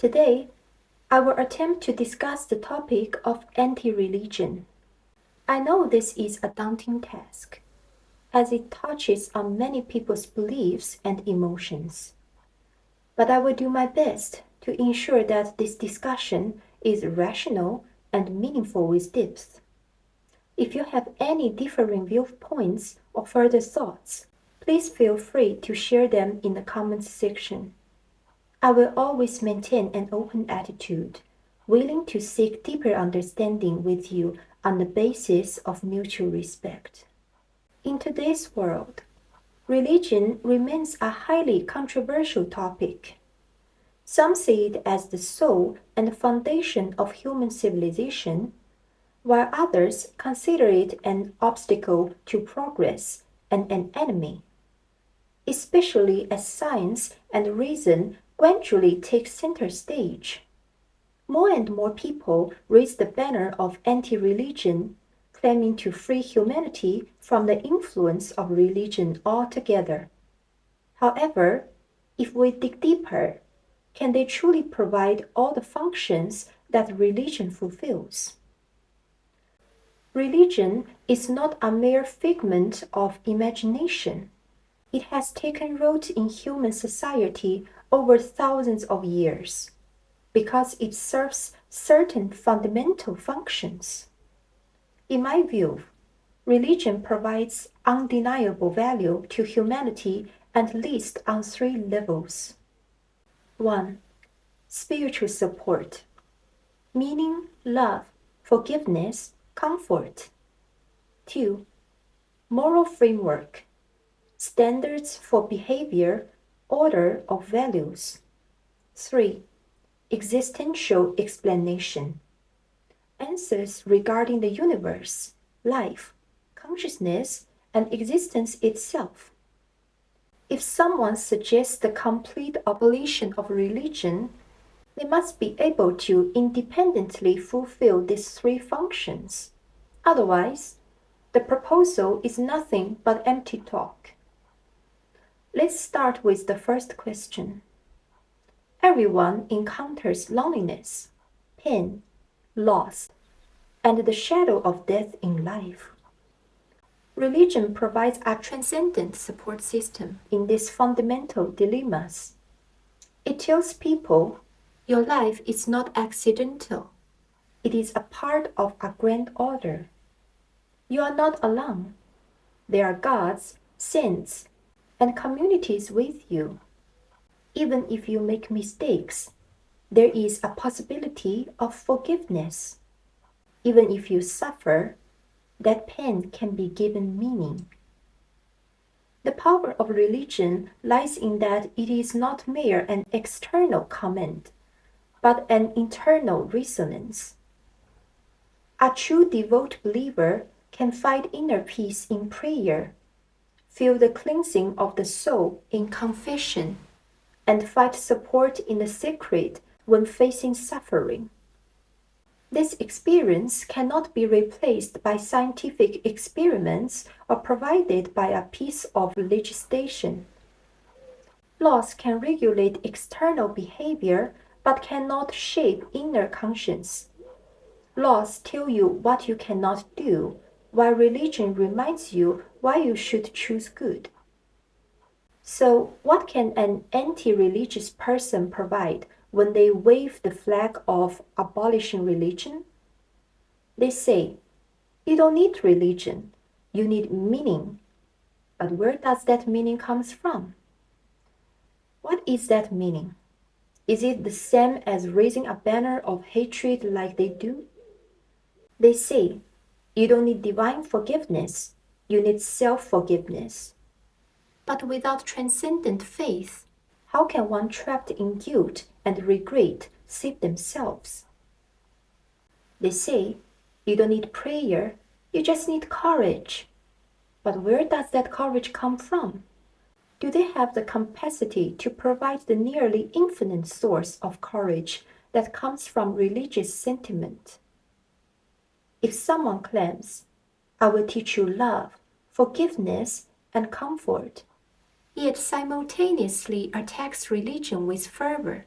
Today, I will attempt to discuss the topic of anti-religion. I know this is a daunting task, as it touches on many people's beliefs and emotions. But I will do my best to ensure that this discussion is rational and meaningful with depth. If you have any differing viewpoints or further thoughts, please feel free to share them in the comments section. I will always maintain an open attitude, willing to seek deeper understanding with you on the basis of mutual respect. In today's world, religion remains a highly controversial topic. Some see it as the soul and foundation of human civilization, while others consider it an obstacle to progress and an enemy, especially as science and reason gradually take center stage. More and more people raise the banner of anti-religion, claiming to free humanity from the influence of religion altogether. However, if we dig deeper, can they truly provide all the functions that religion fulfills? Religion is not a mere figment of imagination. It has taken root in human society over thousands of years because it serves certain fundamental functions. In my view, religion provides undeniable value to humanity at least on three levels. 1. Spiritual support, meaning, love, forgiveness, comfort. 2. Moral framework, standards for behavior, order of values. 3. Existential explanation, answers regarding the universe, life, consciousness, and existence itself. If someone suggests the complete abolition of religion, they must be able to independently fulfill these three functions. Otherwise, the proposal is nothing but empty talk. Let's start with the first question. Everyone encounters loneliness, pain, loss, and the shadow of death in life. Religion provides a transcendent support system in these fundamental dilemmas. It tells people, your life is not accidental. It is a part of a grand order. You are not alone. There are gods, saints, and communities with you. Even if you make mistakes, there is a possibility of forgiveness. Even if you suffer, that pain can be given meaning. The power of religion lies in that it is not mere an external command, but an internal resonance. A true devout believer can find inner peace in prayer, feel the cleansing of the soul in confession, and find support in the sacred when facing suffering. This experience cannot be replaced by scientific experiments or provided by a piece of legislation. Laws can regulate external behavior but cannot shape inner conscience. Laws tell you what you cannot do, while religion reminds you why you should choose good. So, what can an anti-religious person provide when they wave the flag of abolishing religion? They say, you don't need religion, you need meaning. But where does that meaning come from? What is that meaning? Is it the same as raising a banner of hatred like they do? They say, you don't need divine forgiveness, you need self-forgiveness. But without transcendent faith, how can one trapped in guilt and regret save themselves? They say, you don't need prayer, you just need courage. But where does that courage come from? Do they have the capacity to provide the nearly infinite source of courage that comes from religious sentiment? If someone claims, I will teach you love, forgiveness, and comfort, yet simultaneously attacks religion with fervor,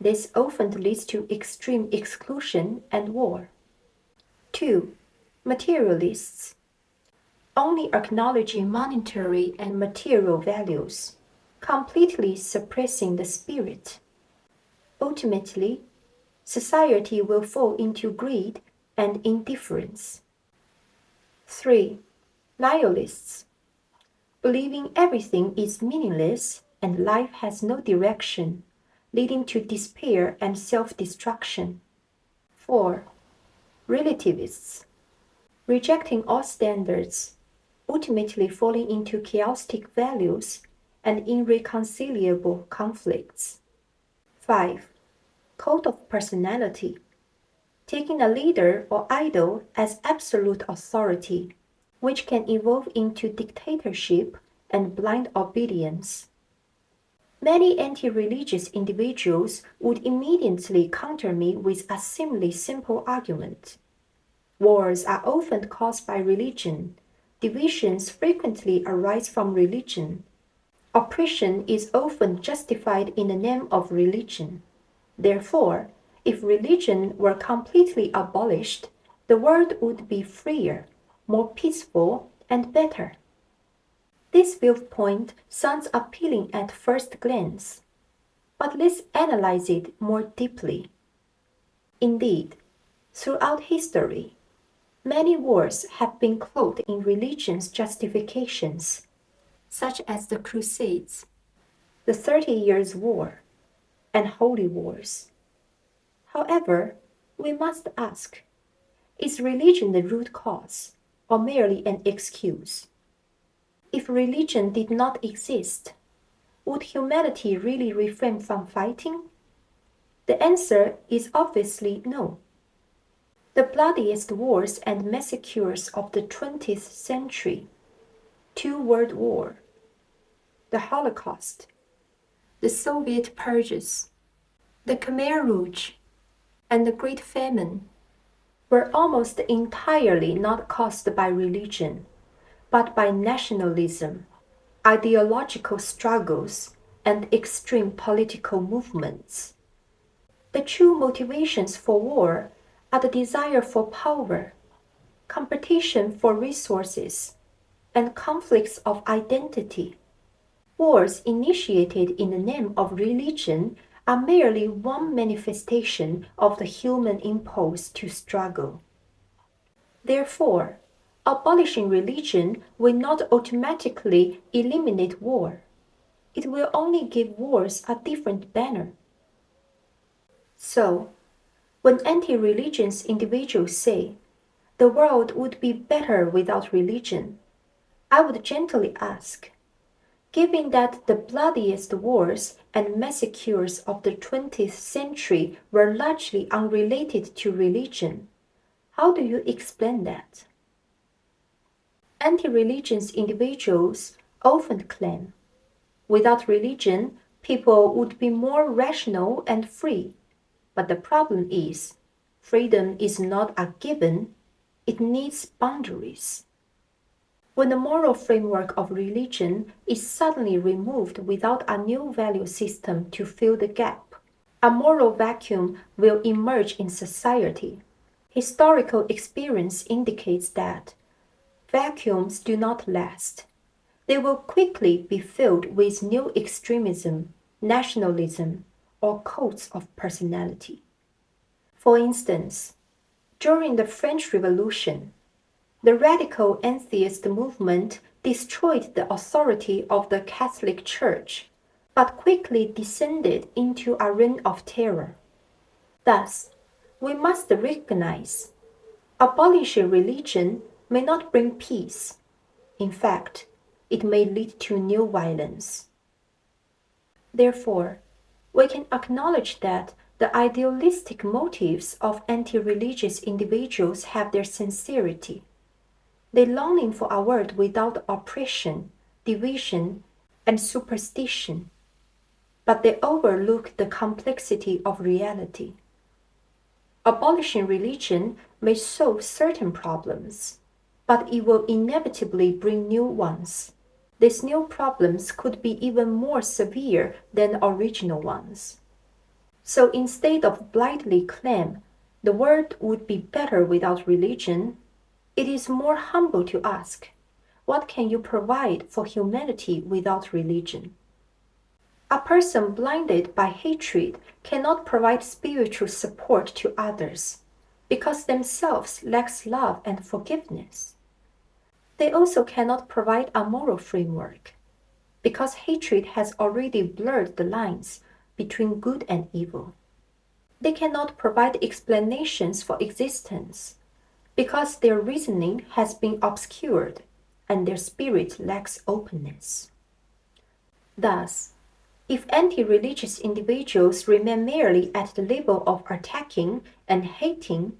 This often leads to extreme exclusion and war. 2. Materialists only acknowledging monetary and material values. completely suppressing the spirit. Ultimately, society will fall into greed and indifference. 3. Nihilists, believing everything is meaningless and life has no direction, leading to despair and self-destruction. 4. Relativists, rejecting all standards, ultimately falling into chaotic values and irreconcilable conflicts. 5. Cult of personality, taking a leader or idol as absolute authority, which can evolve into dictatorship and blind obedience. Many anti-religious individuals would immediately counter me with a seemingly simple argument. Wars are often caused by religion. Divisions frequently arise from religion. Oppression is often justified in the name of religion. Therefore, if religion were completely abolished, the world would be freer, more peaceful, and better. This viewpoint sounds appealing at first glance, but let's analyze it more deeply. Indeed, throughout history, many wars have been clothed in religion's justifications, such as the Crusades, the 30 Years' War, and Holy Wars. However, we must ask, is religion the root cause, or merely an excuse? If religion did not exist, would humanity really refrain from fighting? The answer is obviously no. The bloodiest wars and massacres of the 20th century, 2 World Wars, the Holocaust, the Soviet purges, the Khmer Rouge, and the Great Famine, were almost entirely not caused by religion, but by nationalism, ideological struggles, and extreme political movements. The true motivations for war are the desire for power, competition for resources, and conflicts of identity. Wars initiated in the name of religion are merely one manifestation of the human impulse to struggle. Therefore, abolishing religion will not automatically eliminate war. It will only give wars a different banner. So, when anti-religious individuals say, the world would be better without religion, I would gently ask, given that the bloodiest wars and massacres of the 20th century were largely unrelated to religion, how do you explain that? Anti-religious individuals often claim, without religion, people would be more rational and free. But the problem is, freedom is not a given, it needs boundaries. When the moral framework of religion is suddenly removed without a new value system to fill the gap, a moral vacuum will emerge in society. Historical experience indicates that vacuums do not last. They will quickly be filled with new extremism, nationalism, or cults of personality. For instance, during the French Revolution, the radical atheist movement destroyed the authority of the Catholic Church, but quickly descended into a reign of terror. Thus, we must recognize, abolishing religion may not bring peace. In fact, it may lead to new violence. Therefore, we can acknowledge that the idealistic motives of anti-religious individuals have their sincerity. They longing for a world without oppression, division, and superstition, but they overlook the complexity of reality. Abolishing religion may solve certain problems, but it will inevitably bring new ones. These new problems could be even more severe than original ones. So instead of blindly claim the world would be better without religion, it is more humble to ask, what can you provide for humanity without religion? A person blinded by hatred cannot provide spiritual support to others because themselves lacks love and forgiveness. They also cannot provide a moral framework because hatred has already blurred the lines between good and evil. They cannot provide explanations for existence because their reasoning has been obscured and their spirit lacks openness. Thus, if anti-religious individuals remain merely at the level of attacking and hating,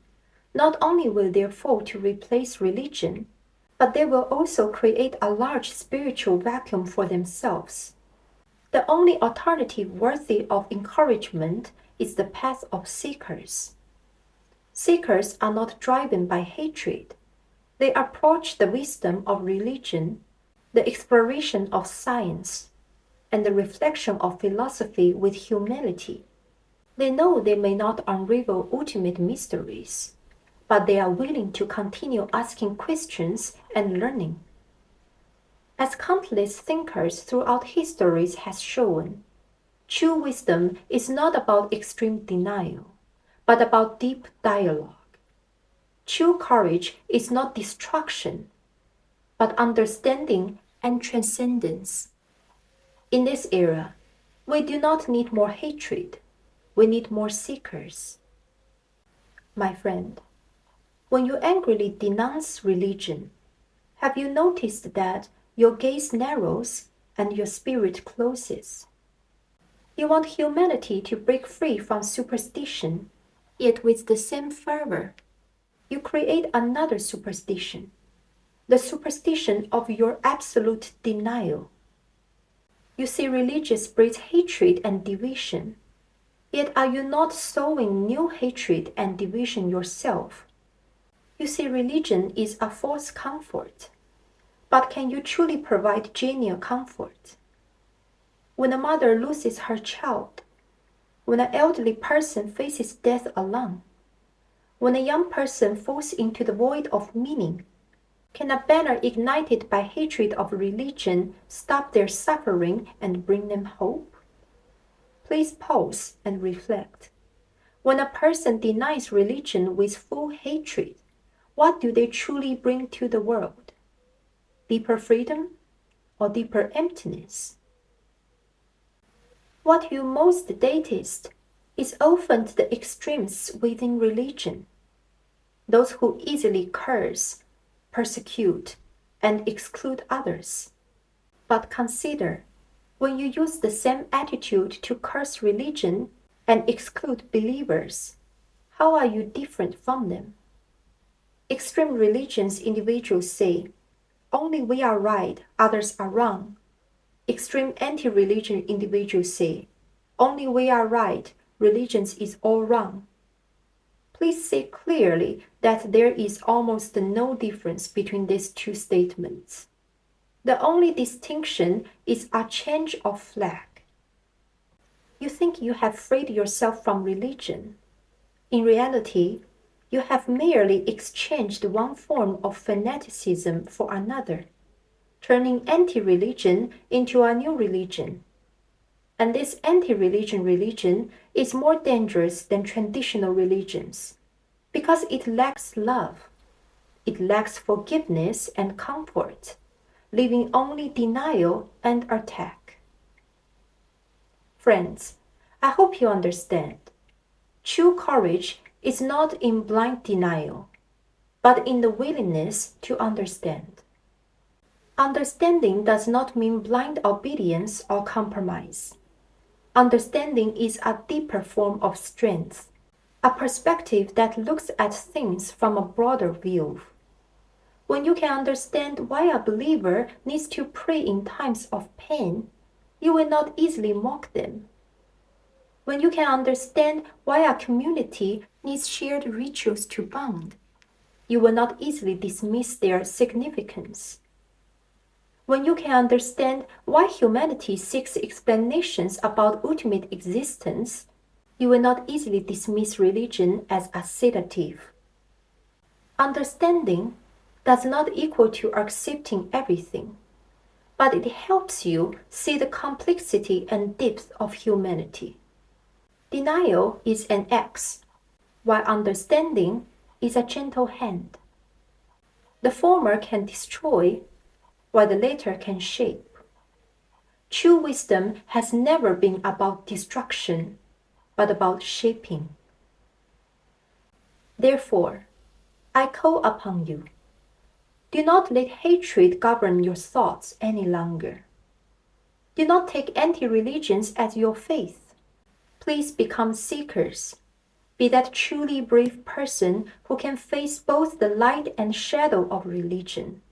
not only will they fall to replace religion, but they will also create a large spiritual vacuum for themselves. The only alternative worthy of encouragement is the path of seekers. Seekers are not driven by hatred. They approach the wisdom of religion, the exploration of science, and the reflection of philosophy with humility. They know they may not unravel ultimate mysteries, but they are willing to continue asking questions and learning. As countless thinkers throughout history has shown, true wisdom is not about extreme denial, but about deep dialogue. True courage is not destruction, but understanding and transcendence. In this era, we do not need more hatred, we need more seekers. My friend, when you angrily denounce religion, have you noticed that your gaze narrows and your spirit closes? You want humanity to break free from superstition, yet with the same fervor, you create another superstition, the superstition of your absolute denial. You see religious breeds hatred and division, yet are you not sowing new hatred and division yourself? You see religion is a false comfort, but can you truly provide genuine comfort? When a mother loses her child, when an elderly person faces death alone, when a young person falls into the void of meaning, can a banner ignited by hatred of religion stop their suffering and bring them hope? Please pause and reflect. When a person denies religion with full hatred, what do they truly bring to the world? Deeper freedom or deeper emptiness? What you most detest is often the extremes within religion, those who easily curse, persecute, and exclude others. But consider, when you use the same attitude to curse religion and exclude believers, how are you different from them? Extreme religions individuals say, only we are right, others are wrong. Extreme anti-religion individuals say, only we are right, religion is all wrong. Please say clearly that there is almost no difference between these two statements. The only distinction is a change of flag. You think you have freed yourself from religion. In reality, you have merely exchanged one form of fanaticism for another, turning anti-religion into a new religion. And this anti-religion religion is more dangerous than traditional religions because it lacks love, it lacks forgiveness and comfort, leaving only denial and attack. Friends, I hope you understand. True courage is not in blind denial, but in the willingness to understand. Understanding does not mean blind obedience or compromise. Understanding is a deeper form of strength, a perspective that looks at things from a broader view. When you can understand why a believer needs to pray in times of pain, you will not easily mock them. When you can understand why a community needs shared rituals to bond, you will not easily dismiss their significance. When you can understand why humanity seeks explanations about ultimate existence, you will not easily dismiss religion as a sedative. Understanding does not equal to accepting everything, but it helps you see the complexity and depth of humanity. Denial is an axe, while understanding is a gentle hand. The former can destroy, while the latter can shape. True wisdom has never been about destruction, but about shaping. Therefore, I call upon you. Do not let hatred govern your thoughts any longer. Do not take anti-religions as your faith. Please become seekers. Be that truly brave person who can face both the light and shadow of religion.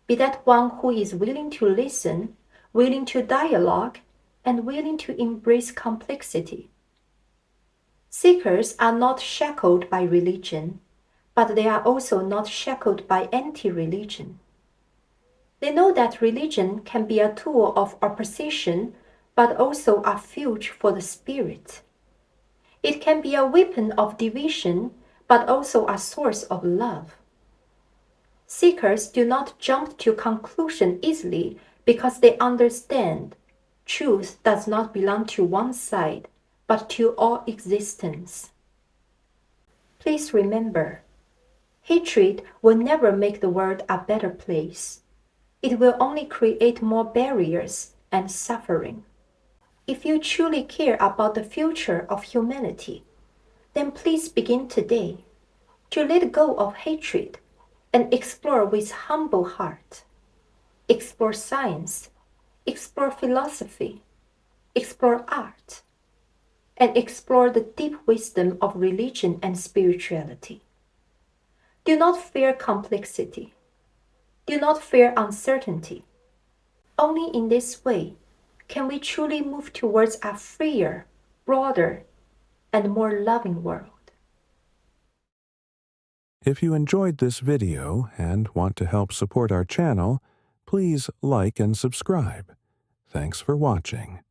Be that one who is willing to listen, willing to dialogue, and willing to embrace complexity. Seekers are not shackled by religion, but they are also not shackled by anti-religion. They know that religion can be a tool of opposition, but also a refuge for the spirit. It can be a weapon of division, but also a source of love. Seekers do not jump to conclusion easily because they understand truth does not belong to one side, but to all existence. Please remember, hatred will never make the world a better place. It will only create more barriers and suffering. If you truly care about the future of humanity, then please begin today to let go of hatred and explore with humble heart. Explore science, explore philosophy, explore art, and explore the deep wisdom of religion and spirituality. Do not fear complexity. Do not fear uncertainty. Only in this way can we truly move towards a freer, broader, and more loving world. If you enjoyed this video and want to help support our channel, please like and subscribe. Thanks for watching.